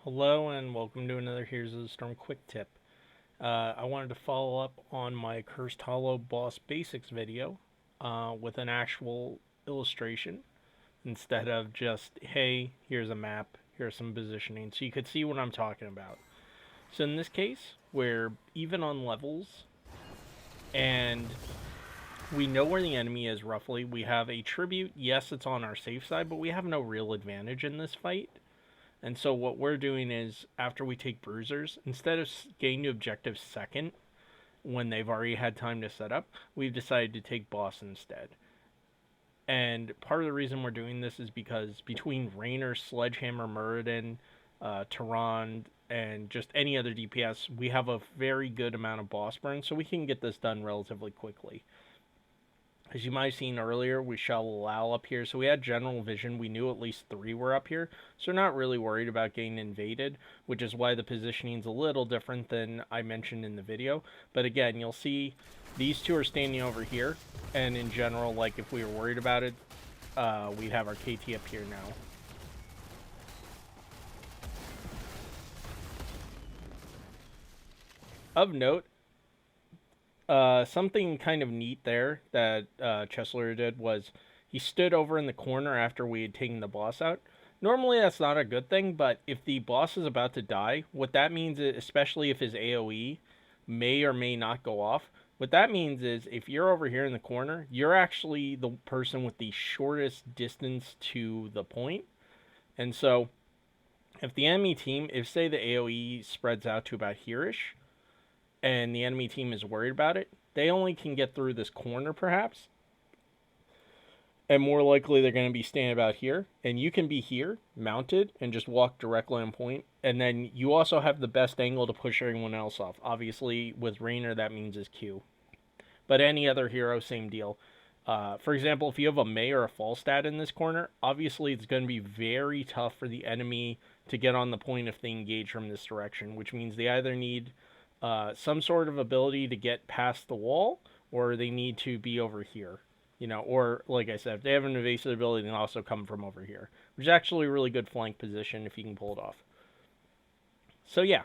Hello and welcome to another Here's the Storm quick tip. I wanted to follow up on my Cursed Hollow boss basics video with an actual illustration instead of just, hey, here's a map, here's some positioning, so you could see what I'm talking about. So in this case, we're even on levels and we know where the enemy is roughly. We have a tribute. Yes, it's on our safe side, but we have no real advantage in this fight. And so what we're doing is, after we take bruisers, instead of getting to objective second, when they've already had time to set up, we've decided to take boss instead. And part of the reason we're doing this is because between Raynor, Sledgehammer, Muradin, Tehran, and just any other DPS, we have a very good amount of boss burn, so we can get this done relatively quickly. As you might have seen earlier, we shall allow up here. So we had general vision. We knew at least 3 were up here. So we're not really worried about getting invaded, which is why the positioning is a little different than I mentioned in the video. But again, you'll see these 2 are standing over here. And in general, like if we were worried about it, we'd have our KT up here now. Of note, something kind of neat there that Chesler did was he stood over in the corner after we had taken the boss out. Normally that's not a good thing, but if the boss is about to die, what that means is, especially if his AoE may or may not go off, what that means is if you're over here in the corner, you're actually the person with the shortest distance to the point. And so if the enemy team, if say the AoE spreads out to about here-ish, and the enemy team is worried about it, they only can get through this corner perhaps. And more likely they're going to be standing about here. And you can be here, mounted, and just walk directly on point. And then you also have the best angle to push everyone else off. Obviously, with Raynor, that means his Q. But any other hero, same deal. For example, if you have a Mei or a Falstad in this corner, obviously it's going to be very tough for the enemy to get on the point if they engage from this direction, which means they either need some sort of ability to get past the wall, or they need to be over here, you know, or like I said, if they have an evasive ability, they can also come from over here, which is actually a really good flank position if you can pull it off. So yeah,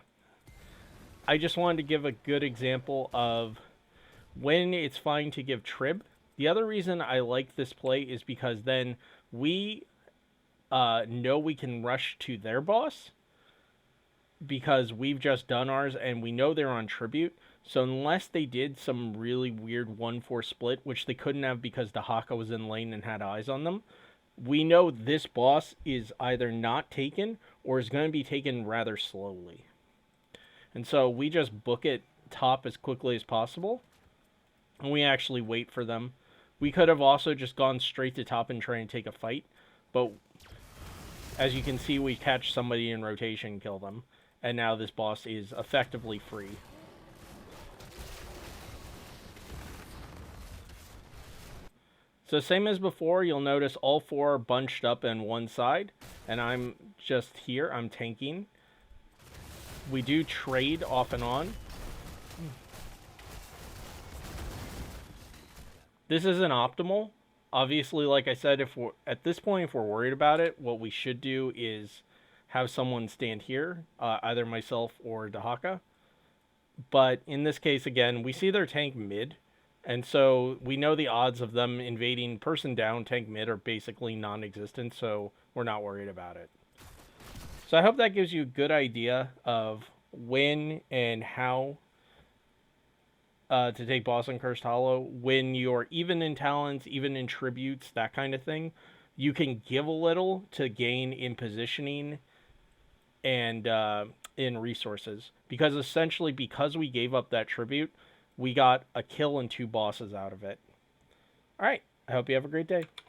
I just wanted to give a good example of when it's fine to give trib. The other reason I like this play is because then we know we can rush to their boss, because we've just done ours and we know they're on tribute. So unless they did some really weird 1-4 split, which they couldn't have because Dahaka was in lane and had eyes on them, we know this boss is either not taken or is going to be taken rather slowly. And so we just book it top as quickly as possible, and we actually wait for them. We could have also just gone straight to top and try and take a fight, but as you can see, we catch somebody in rotation and kill them. And now this boss is effectively free. So same as before, you'll notice all 4 are bunched up in one side. And I'm just here, I'm tanking. We do trade off and on. This isn't optimal. Obviously, like I said, if we're at this point, if we're worried about it, what we should do is have someone stand here, either myself or Dahaka. But in this case, again, we see their tank mid, and so we know the odds of them invading person down, tank mid, are basically non-existent, so we're not worried about it. So I hope that gives you a good idea of when and how to take boss on Cursed Hollow. When you're even in talents, even in tributes, that kind of thing, you can give a little to gain in positioning and in resources, because essentially, because we gave up that tribute, we got a kill and 2 bosses out of it. All right, I hope you have a great day.